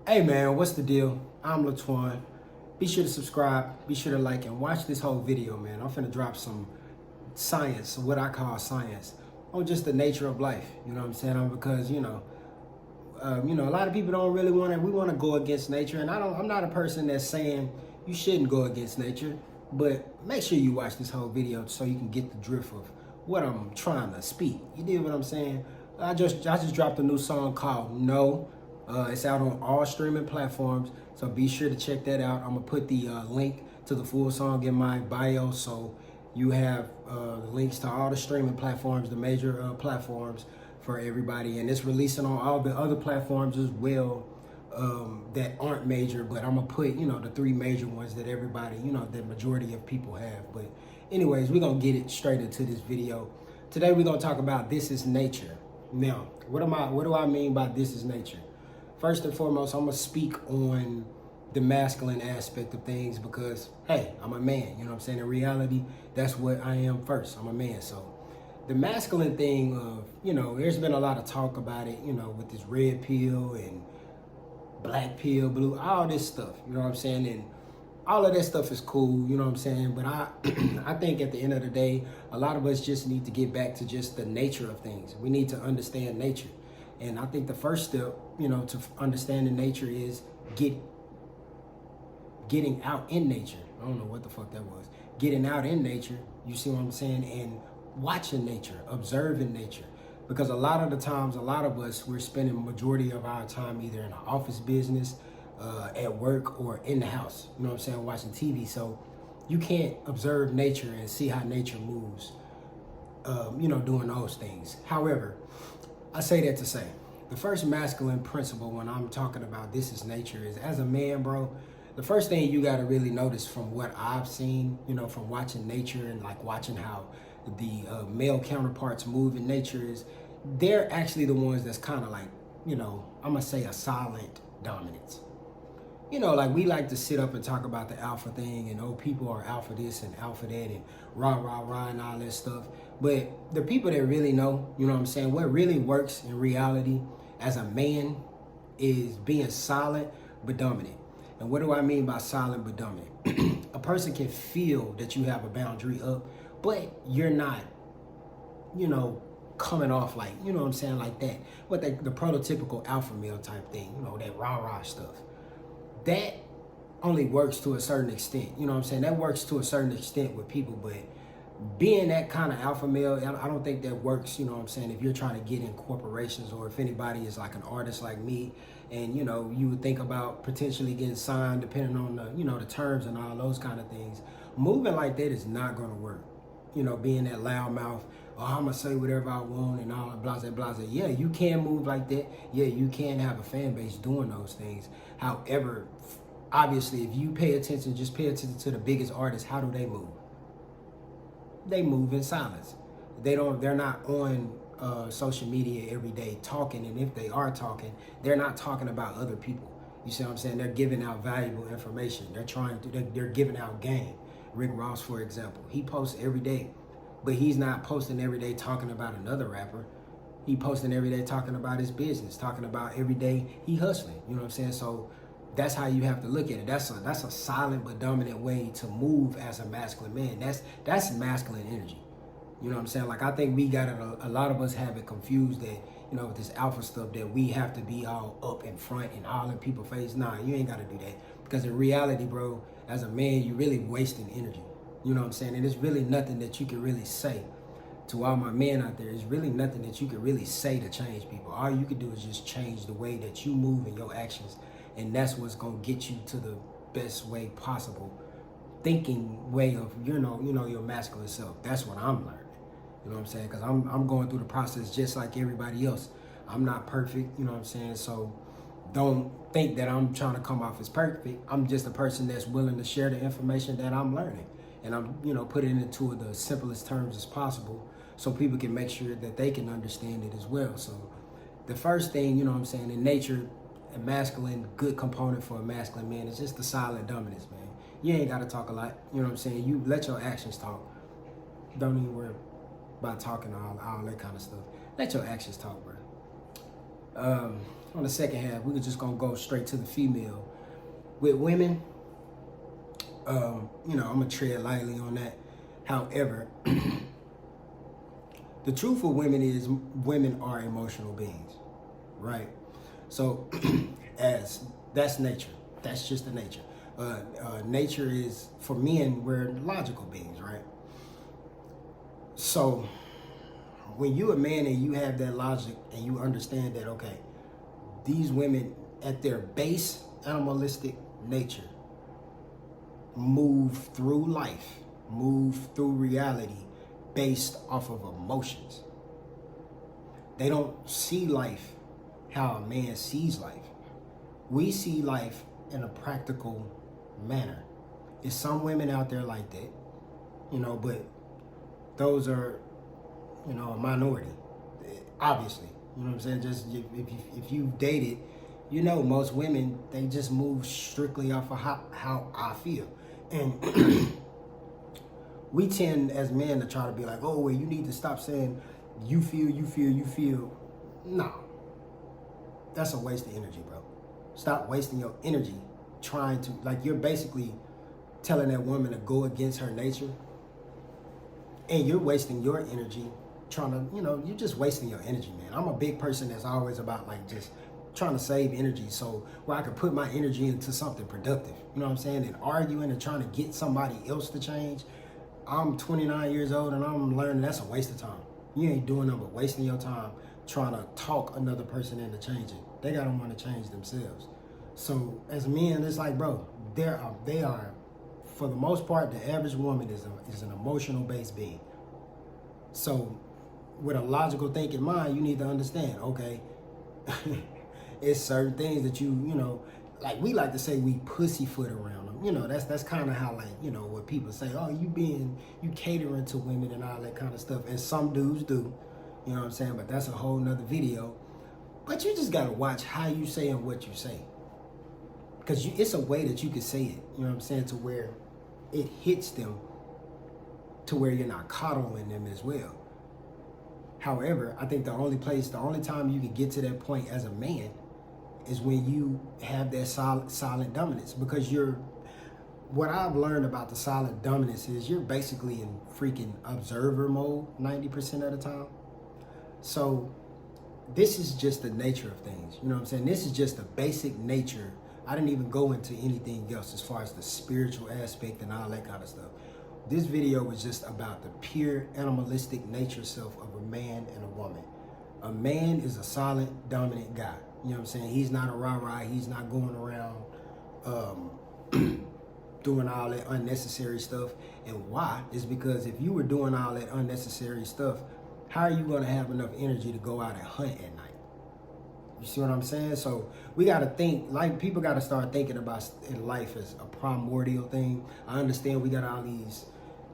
Hey man, what's the deal? I'm Latuan. Be sure to subscribe, be sure to like and watch this whole video, man. I'm finna drop some science, what I call science, on just the nature of life. You know what I'm saying? Because a lot of people don't really want to. We want to go against nature, and I'm not a person that's saying you shouldn't go against nature. But make sure you watch this whole video so you can get the drift of what I'm trying to speak. You dig what I'm saying? I just dropped a new song called "No." It's out on all streaming platforms, so be sure to check that out. I'm gonna put the link to the full song in my bio, so you have links to all the streaming platforms, the major platforms for everybody, and it's releasing on all the other platforms as well that aren't major. But I'm gonna put the three major ones that everybody, the majority of people have. But anyways, we're gonna get it straight into this video. Today we're gonna talk about this is nature. Now, what do I mean by this is nature? First and foremost, I'm gonna speak on the masculine aspect of things because, hey, I'm a man, you know what I'm saying? In reality, that's what I am first. I'm a man. So the masculine thing of, there's been a lot of talk about it, with this red pill and black pill, blue, all this stuff, you know what I'm saying? And all of that stuff is cool, you know what I'm saying? But I think at the end of the day, a lot of us just need to get back to just the nature of things. We need to understand nature. And I think the first step, to understanding nature is getting out in nature. I don't know what the fuck that was. Getting out in nature, you see what I'm saying? And watching nature, observing nature. Because a lot of the times, a lot of us, we're spending the majority of our time either in an office business, at work, or in the house, you know what I'm saying, watching TV. So you can't observe nature and see how nature moves, doing those things. However, I say that to say, the first masculine principle when I'm talking about this is nature is, as a man, bro, the first thing you got to really notice from what I've seen, from watching nature and like watching how the male counterparts move in nature is they're actually the ones that's kind of like, I'm going to say a silent dominance. Like we like to sit up and talk about the alpha thing and people are alpha this and alpha that and rah, rah, rah and all that stuff. But the people that really know, you know what I'm saying, what really works in reality as a man is being silent but dominant. And what do I mean by silent but dominant? A person can feel that you have a boundary up, but you're not, coming off like, you know what I'm saying, like that. What the prototypical alpha male type thing, that rah, rah stuff. That only works to a certain extent. You know what I'm saying? That works to a certain extent with people, but being that kind of alpha male, I don't think that works, you know what I'm saying, if you're trying to get in corporations or if anybody is like an artist like me and, you would think about potentially getting signed depending on the, the terms and all those kind of things. Moving like that is not going to work. Being that loud mouth, oh, I'm going to say whatever I want and all blah, blah, blah. Yeah, you can move like that. Yeah, you can have a fan base doing those things. However, obviously, if you pay attention, just pay attention to the biggest artists, how do they move? They move in silence. They're not on social media every day talking, and if they are talking, they're not talking about other people. You see what I'm saying? They're giving out valuable information. They're giving out game. Rick Ross, for example, he posts every day, but he's not posting every day talking about another rapper. He posting every day talking about his business, talking about every day he hustling. You know what I'm saying? So that's how you have to look at it. That's a silent but dominant way to move as a masculine man. That's masculine energy. You know what I'm saying? Like I think we got it. A lot of us have it confused that with this alpha stuff that we have to be all up in front and all in people's face. Nah, you ain't got to do that. Because in reality, bro, as a man, you're really wasting energy. You know what I'm saying? And there's really nothing that you can really say to all my men out there. There's really nothing that you can really say to change people. All you can do is just change the way that you move and your actions. And that's what's going to get you to the best way possible. Thinking way of, your masculine self. That's what I'm learning. You know what I'm saying? Because I'm going through the process just like everybody else. I'm not perfect, you know what I'm saying? So don't think that I'm trying to come off as perfect. I'm just a person that's willing to share the information that I'm learning. And I'm, putting it into the simplest terms as possible so people can make sure that they can understand it as well. So the first thing, you know what I'm saying, in nature, a masculine, good component for a masculine man is just the silent dominance, man. You ain't got to talk a lot, you know what I'm saying? You let your actions talk. Don't even worry about talking all that kind of stuff. Let your actions talk, bro. on the second half, we're just gonna go straight to the female. With women, you know, I'm gonna tread lightly on that. However, the truth for women is women are emotional beings, right? So, as that's nature. That's just the nature. Nature is, for men, we're logical beings, right? So, when you're a man and you have that logic and you understand that, okay, these women at their base animalistic nature move through life, move through reality based off of emotions. They don't see life how a man sees life. We see life in a practical manner. There's some women out there like that, you know, but those are, you know, a minority, obviously. You know what I'm saying? Just if you've dated, you know, most women, they just move strictly off of how I feel. And we tend as men to try to be like, oh, well, you need to stop saying you feel, you feel, you feel. No, that's a waste of energy, bro. Stop wasting your energy trying to, like, you're basically telling that woman to go against her nature, and you're wasting your energy trying to, you know, you're just wasting your energy, man. I'm a big person that's always about, like, just trying to save energy so where I can put my energy into something productive. You know what I'm saying? And arguing and trying to get somebody else to change. I'm 29 years old and I'm learning that's a waste of time. You ain't doing nothing but wasting your time trying to talk another person into changing. They gotta want to change themselves. So as men, it's like, bro, they are, for the most part, the average woman is an emotional based being. So with a logical thinking mind, you need to understand, okay, it's certain things that you know, like we like to say we pussyfoot around them. You know, that's kind of how, like, you know, what people say, oh, you catering to women and all that kind of stuff. And some dudes do, you know what I'm saying? But that's a whole nother video. But you just got to watch how you say and what you say. Because it's a way that you can say it, you know what I'm saying, to where it hits them to where you're not coddling them as well. However, I think the only time you can get to that point as a man is when you have that silent dominance. Because what I've learned about the silent dominance is you're basically in freaking observer mode 90% of the time. So this is just the nature of things. You know what I'm saying? This is just the basic nature. I didn't even go into anything else as far as the spiritual aspect and all that kind of stuff. This video was just about the pure animalistic nature self of a man and a woman. A man is a silent, dominant guy. You know what I'm saying? He's not a rah-rah. He's not going around doing all that unnecessary stuff. And why? Is because if you were doing all that unnecessary stuff, how are you going to have enough energy to go out and hunt at night? You see what I'm saying? So we got to think, like, people got to start thinking about in life as a primordial thing. I understand we got all these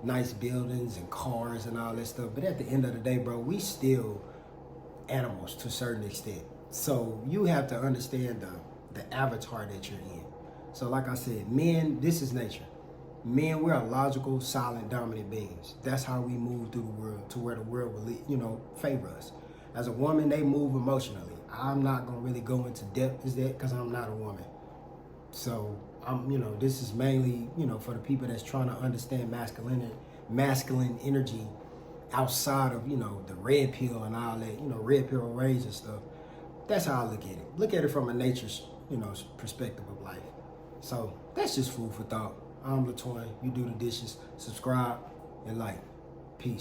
nice buildings and cars and all that stuff, but at the end of the day, bro, we still animals to a certain extent. So you have to understand the avatar that you're in. So like I said, men, this is nature. Men, we're logical, silent, dominant beings. That's how we move through the world to where the world will, you know, favor us. As a woman, they move emotionally. I'm not gonna really go into depth as that because I'm not a woman. So you know, this is mainly, you know, for the people that's trying to understand masculine energy outside of, you know, the red pill and all that, you know, red pill rage and stuff. That's how I look at it. Look at it from a nature's, you know, perspective of life. So that's just food for thought. I'm Latoya. You do the dishes. Subscribe and like. Peace.